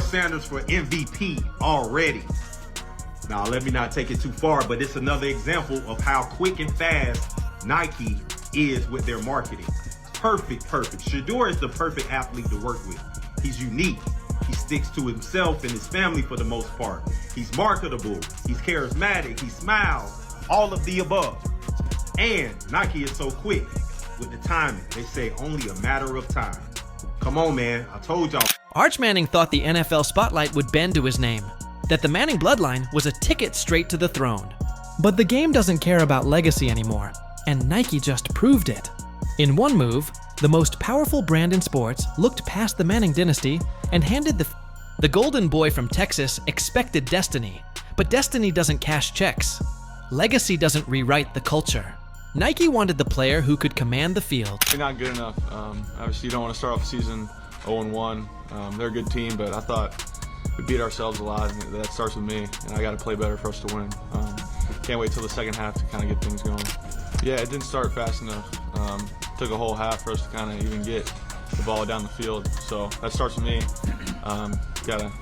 Sanders for MVP already. Now, let me not take it too far, but it's another example of how quick and fast Nike is with their marketing. Perfect. Shedeur is the perfect athlete to work with. He's unique. He sticks to himself and his family for the most part. He's marketable. He's charismatic. He smiles. All of the above. And Nike is so quick with the timing. They say only a matter of time. Come on, man. I told y'all. Arch Manning thought the NFL spotlight would bend to his name, that the Manning bloodline was a ticket straight to the throne. But the game doesn't care about legacy anymore, and Nike just proved it. In one move, the most powerful brand in sports looked past the Manning dynasty and handed the golden boy from Texas expected destiny. But destiny doesn't cash checks. Legacy doesn't rewrite the culture. Nike wanted the player who could command the field. They're not good enough. Obviously, you don't want to start off the season 0-1. They're a good team, but I thought we beat ourselves a lot, and that starts with me, and I got to play better for us to win. Can't wait till the second half to kind of get things going. Yeah, it didn't start fast enough. Took a whole half for us to kind of even get the ball down the field. So that starts with me. Got to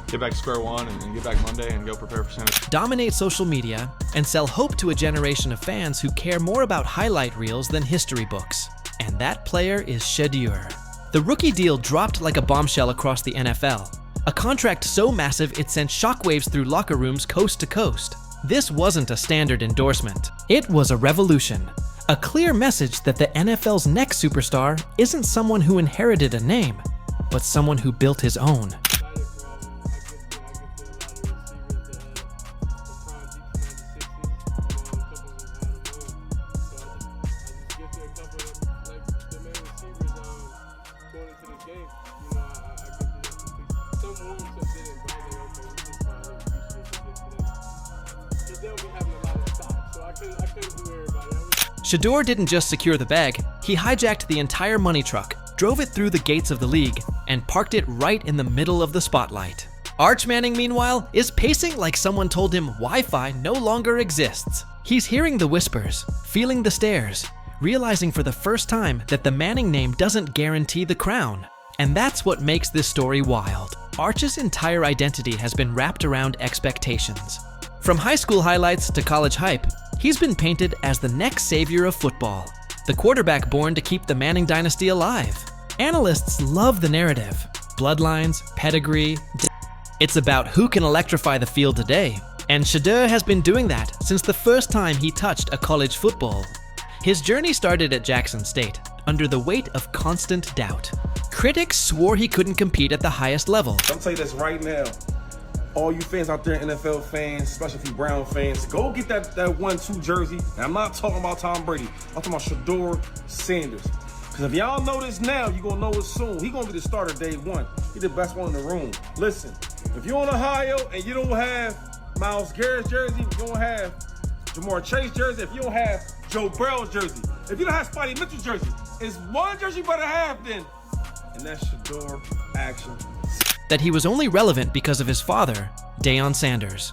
get back to square one and get back Monday and go prepare for Sunday. Dominate social media and sell hope to a generation of fans who care more about highlight reels than history books. And that player is Shedeur. The rookie deal dropped like a bombshell across the NFL. A contract so massive it sent shockwaves through locker rooms coast to coast. This wasn't a standard endorsement. It was a revolution. A clear message that the NFL's next superstar isn't someone who inherited a name, but someone who built his own. Shedeur didn't just secure the bag, he hijacked the entire money truck, drove it through the gates of the league, and parked it right in the middle of the spotlight. Arch Manning, meanwhile, is pacing like someone told him Wi-Fi no longer exists. He's hearing the whispers, feeling the stares, realizing for the first time that the Manning name doesn't guarantee the crown. And that's what makes this story wild. Arch's entire identity has been wrapped around expectations. From high school highlights to college hype, he's been painted as the next savior of football, the quarterback born to keep the Manning dynasty alive. Analysts love the narrative. Bloodlines, pedigree. It's about who can electrify the field today. And Shedeur has been doing that since the first time he touched a college football. His journey started at Jackson State, under the weight of constant doubt. Critics swore he couldn't compete at the highest level. I'll tell you this right now. All you fans out there, NFL fans, especially if you Brown fans, go get that 1-2 jersey. And I'm not talking about Tom Brady. I'm talking about Shedeur Sanders. Because if y'all know this now, you're going to know it soon. He's going to be the starter day one. He's the best one in the room. Listen, if you're in Ohio and you don't have Myles Garrett's jersey, if you don't have Jamar Chase jersey, if you don't have Joe Burrow's jersey, if you don't have Spidey Mitchell's jersey, it's one jersey you better have then. And that's Shedeur action. That he was only relevant because of his father, Deion Sanders.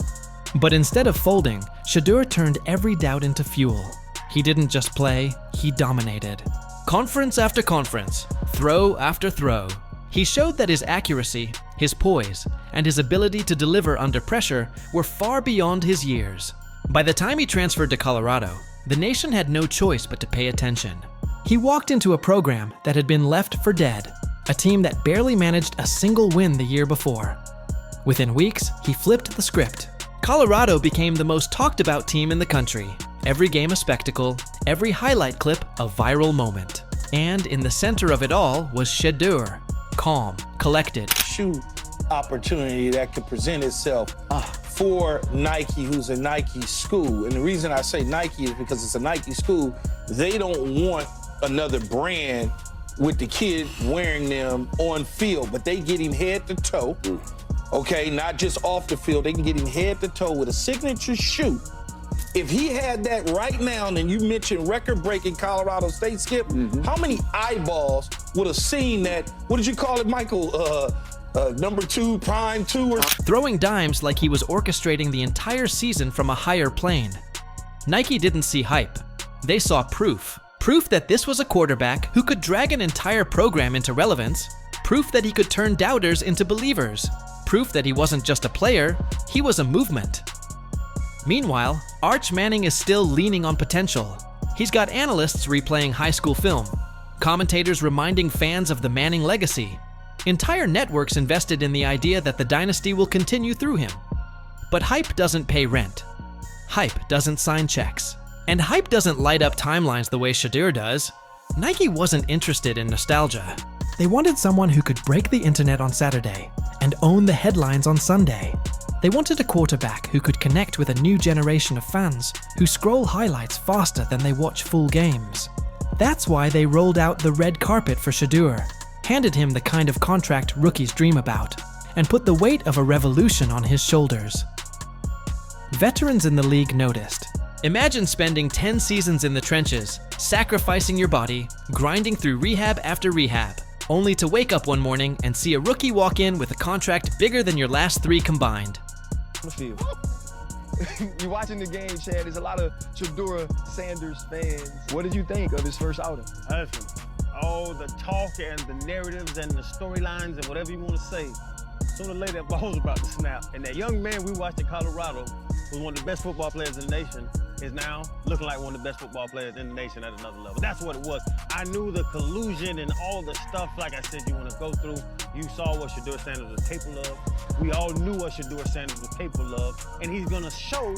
But instead of folding, Shedeur turned every doubt into fuel. He didn't just play, he dominated. Conference after conference, throw after throw. He showed that his accuracy, his poise, and his ability to deliver under pressure were far beyond his years. By the time he transferred to Colorado, the nation had no choice but to pay attention. He walked into a program that had been left for dead, a team that barely managed a single win the year before. Within weeks, he flipped the script. Colorado became the most talked about team in the country. Every game a spectacle, every highlight clip a viral moment. And in the center of it all was Shedeur, calm, collected. Shoot opportunity that could present itself for Nike, who's a Nike school. And the reason I say Nike is because it's a Nike school. They don't want another brand with the kid wearing them on field, but they get him head to toe, okay? Not just off the field, they can get him head to toe with a signature shoe. If he had that right now, and you mentioned record-breaking Colorado State, Skip, how many eyeballs would have seen that, what did you call it, Michael, number 2, prime 2? Or throwing dimes like he was orchestrating the entire season from a higher plane. Nike didn't see hype, they saw proof. Proof that this was a quarterback who could drag an entire program into relevance. Proof that he could turn doubters into believers. Proof that he wasn't just a player, he was a movement. Meanwhile, Arch Manning is still leaning on potential. He's got analysts replaying high school film, commentators reminding fans of the Manning legacy, entire networks invested in the idea that the dynasty will continue through him. But hype doesn't pay rent. Hype doesn't sign checks. And hype doesn't light up timelines the way Shedeur does. Nike wasn't interested in nostalgia. They wanted someone who could break the internet on Saturday and own the headlines on Sunday. They wanted a quarterback who could connect with a new generation of fans who scroll highlights faster than they watch full games. That's why they rolled out the red carpet for Shedeur, handed him the kind of contract rookies dream about, and put the weight of a revolution on his shoulders. Veterans in the league noticed. Imagine spending 10 seasons in the trenches, sacrificing your body, grinding through rehab after rehab, only to wake up one morning and see a rookie walk in with a contract bigger than your last 3 combined. You watching the game, Chad, there's a lot of Shedeur Sanders fans. What did you think of his first outing? Listen, all the talk and the narratives and the storylines and whatever you want to say, sooner or later that ball was about to snap. And that young man we watched in Colorado, who's one of the best football players in the nation, is now looking like one of the best football players in the nation at another level. That's what it was. I knew the collusion and all the stuff, like I said, you want to go through. You saw what Shedeur Sanders was capable of. We all knew what Shedeur Sanders was capable of, and he's going to show.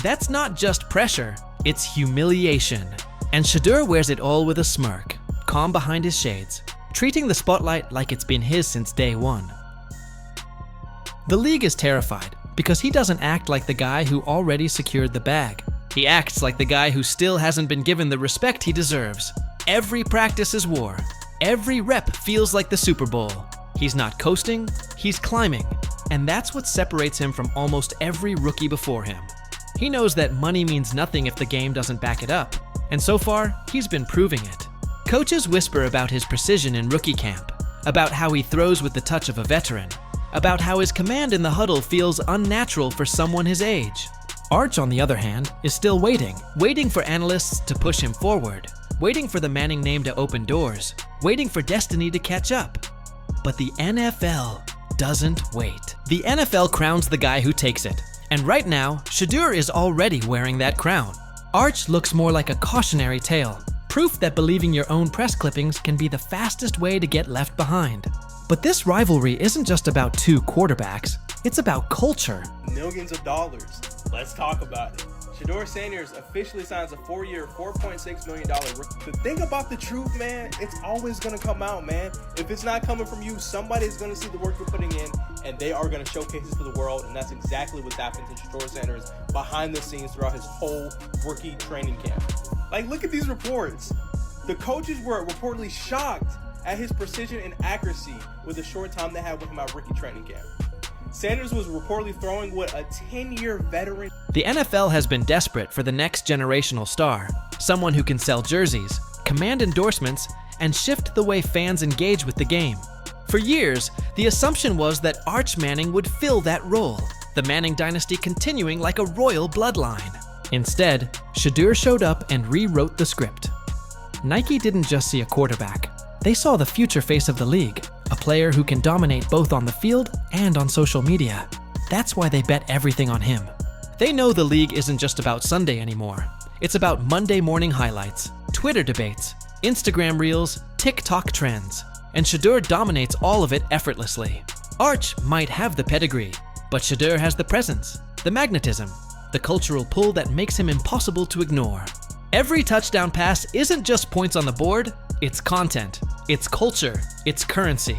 That's not just pressure, it's humiliation. And Shedeur wears it all with a smirk, calm behind his shades, treating the spotlight like it's been his since day one. The league is terrified because he doesn't act like the guy who already secured the bag. He acts like the guy who still hasn't been given the respect he deserves. Every practice is war. Every rep feels like the Super Bowl. He's not coasting, he's climbing. And that's what separates him from almost every rookie before him. He knows that money means nothing if the game doesn't back it up. And so far, he's been proving it. Coaches whisper about his precision in rookie camp, about how he throws with the touch of a veteran, about how his command in the huddle feels unnatural for someone his age. Arch, on the other hand, is still waiting for analysts to push him forward, waiting for the Manning name to open doors, waiting for destiny to catch up. But the NFL doesn't wait. The NFL crowns the guy who takes it. And right now, Shedeur is already wearing that crown. Arch looks more like a cautionary tale, proof that believing your own press clippings can be the fastest way to get left behind. But this rivalry isn't just about 2 quarterbacks, it's about culture. Millions of dollars. Let's talk about it. Shedeur Sanders officially signs a 4-year, $4.6 million rookie. The thing about the truth, man, it's always going to come out, man. If it's not coming from you, somebody's going to see the work you're putting in, and they are going to showcase it to the world, and that's exactly what's happened to Shedeur Sanders behind the scenes throughout his whole rookie training camp. Like, look at these reports. The coaches were reportedly shocked at his precision and accuracy with the short time they had with him at rookie training camp. Sanders was reportedly throwing with a 10-year veteran. The NFL has been desperate for the next generational star, someone who can sell jerseys, command endorsements, and shift the way fans engage with the game. For years, the assumption was that Arch Manning would fill that role, the Manning dynasty continuing like a royal bloodline. Instead, Shedeur showed up and rewrote the script. Nike didn't just see a quarterback. They saw the future face of the league, a player who can dominate both on the field and on social media. That's why they bet everything on him. They know the league isn't just about Sunday anymore. It's about Monday morning highlights, Twitter debates, Instagram reels, TikTok trends. And Shedeur dominates all of it effortlessly. Arch might have the pedigree, but Shedeur has the presence, the magnetism, the cultural pull that makes him impossible to ignore. Every touchdown pass isn't just points on the board, it's content, it's culture, it's currency.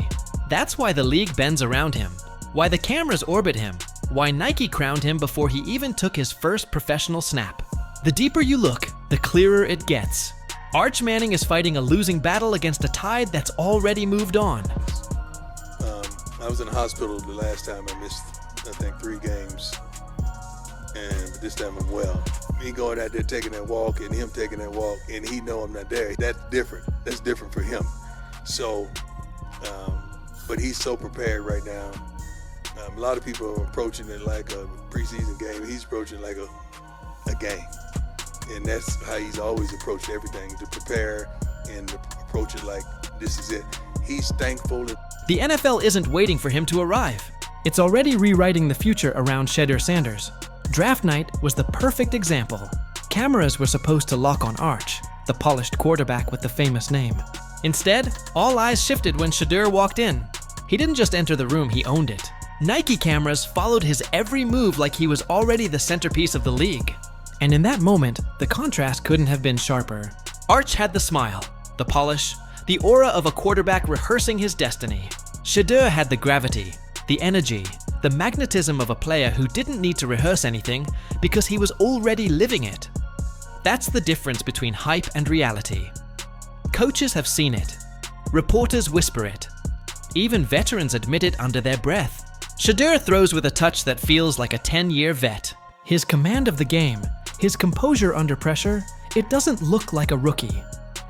That's why the league bends around him, why the cameras orbit him, why Nike crowned him before he even took his first professional snap. The deeper you look, the clearer it gets. Arch Manning is fighting a losing battle against a tide that's already moved on. I was in the hospital the last time. I missed, I think, 3 games. But this time I'm well. Me going out there taking that walk and him taking that walk and he know I'm not there, that's different. That's different for him. So, but he's so prepared right now. A lot of people are approaching it like a preseason game. He's approaching like a game. And that's how he's always approached everything, to prepare and to approach it like this is it. He's thankful. The NFL isn't waiting for him to arrive. It's already rewriting the future around Shedeur Sanders. Draft night was the perfect example. Cameras were supposed to lock on Arch, the polished quarterback with the famous name. Instead, all eyes shifted when Shedeur walked in. He didn't just enter the room, he owned it. Nike cameras followed his every move like he was already the centerpiece of the league. And in that moment, the contrast couldn't have been sharper. Arch had the smile, the polish, the aura of a quarterback rehearsing his destiny. Shedeur had the gravity, the energy, the magnetism of a player who didn't need to rehearse anything because he was already living it. That's the difference between hype and reality. Coaches have seen it. Reporters whisper it. Even veterans admit it under their breath. Shedeur throws with a touch that feels like a 10-year vet. His command of the game, his composure under pressure, it doesn't look like a rookie.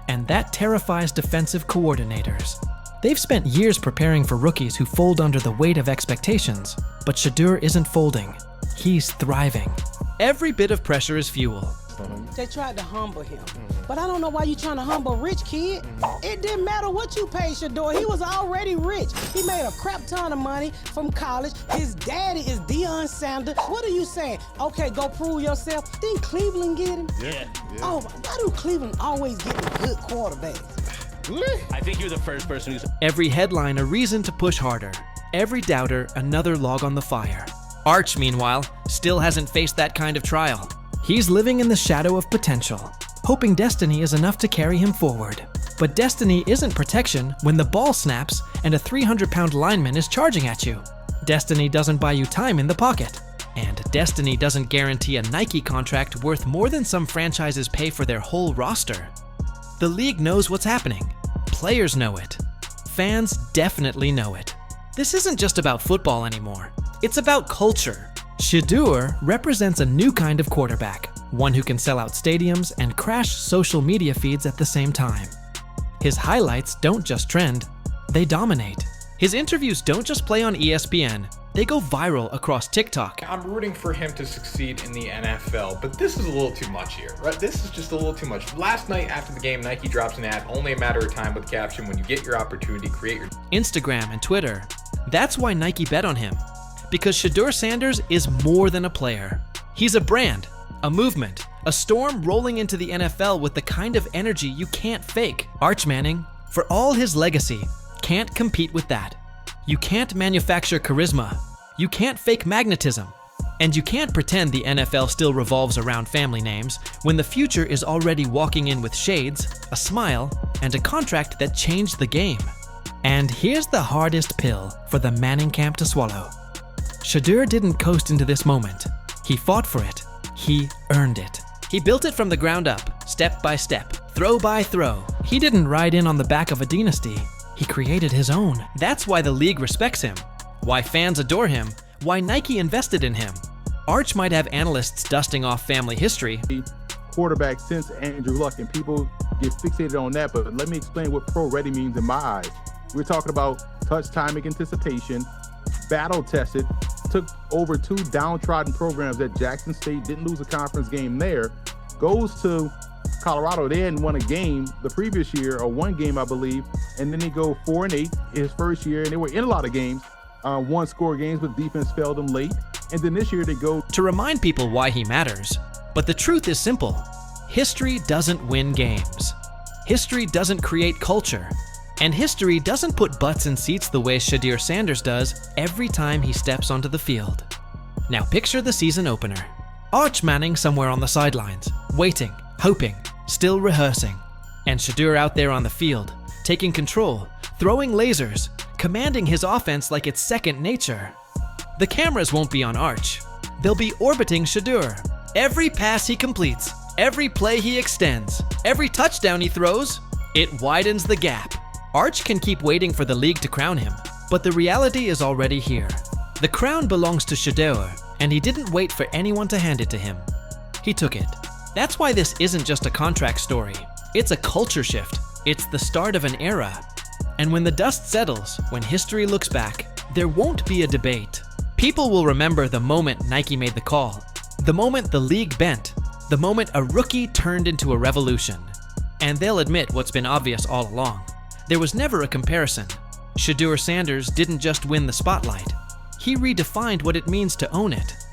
And that terrifies defensive coordinators. They've spent years preparing for rookies who fold under the weight of expectations, but Shedeur isn't folding. He's thriving. Every bit of pressure is fuel. They tried to humble him. But I don't know why you trying to humble a rich kid. It didn't matter what you paid Shedeur. He was already rich. He made a crap ton of money from college. His daddy is Deion Sanders. What are you saying? Okay, go prove yourself. Didn't Cleveland get him? Yeah. Oh, why do Cleveland always get the good quarterbacks? I think you're the first person who's... Every headline a reason to push harder. Every doubter another log on the fire. Arch, meanwhile, still hasn't faced that kind of trial. He's living in the shadow of potential, hoping destiny is enough to carry him forward. But destiny isn't protection when the ball snaps and a 300-pound lineman is charging at you. Destiny doesn't buy you time in the pocket. And destiny doesn't guarantee a Nike contract worth more than some franchises pay for their whole roster. The league knows what's happening. Players know it. Fans definitely know it. This isn't just about football anymore. It's about culture. Shedeur represents a new kind of quarterback, one who can sell out stadiums and crash social media feeds at the same time. His highlights don't just trend, they dominate. His interviews don't just play on ESPN, they go viral across TikTok. I'm rooting for him to succeed in the NFL, but this is a little too much here, right? This is just a little too much. Last night after the game, Nike drops an ad, only a matter of time with the caption, when you get your opportunity, create your... Instagram and Twitter. That's why Nike bet on him. Because Shedeur Sanders is more than a player. He's a brand, a movement, a storm rolling into the NFL with the kind of energy you can't fake. Arch Manning, for all his legacy, can't compete with that. You can't manufacture charisma. You can't fake magnetism. And you can't pretend the NFL still revolves around family names when the future is already walking in with shades, a smile, and a contract that changed the game. And here's the hardest pill for the Manning camp to swallow. Shedeur didn't coast into this moment. He fought for it. He earned it. He built it from the ground up, step by step, throw by throw. He didn't ride in on the back of a dynasty. He created his own. That's why the league respects him, why fans adore him, why Nike invested in him. Arch might have analysts dusting off family history. Quarterback since Andrew Luck, and people get fixated on that, but let me explain what pro-ready means in my eyes. We're talking about touch timing, anticipation, battle-tested, took over 2 downtrodden programs at Jackson State, didn't lose a conference game there, goes to Colorado. They hadn't won a game the previous year, or 1 game, I believe, and then they go 4-8 his first year, and they were in a lot of games, 1-score games, but defense failed them late, and then this year they go... To remind people why he matters. But the truth is simple. History doesn't win games. History doesn't create culture. And history doesn't put butts in seats the way Shedeur Sanders does every time he steps onto the field. Now picture the season opener. Arch Manning somewhere on the sidelines, waiting, hoping, still rehearsing. And Shedeur out there on the field, taking control, throwing lasers, commanding his offense like it's second nature. The cameras won't be on Arch. They'll be orbiting Shedeur. Every pass he completes, every play he extends, every touchdown he throws, it widens the gap. Arch can keep waiting for the league to crown him, but the reality is already here. The crown belongs to Shedeur, and he didn't wait for anyone to hand it to him. He took it. That's why this isn't just a contract story. It's a culture shift. It's the start of an era. And when the dust settles, when history looks back, there won't be a debate. People will remember the moment Nike made the call, the moment the league bent, the moment a rookie turned into a revolution. And they'll admit what's been obvious all along. There was never a comparison. Shedeur Sanders didn't just win the spotlight, he redefined what it means to own it.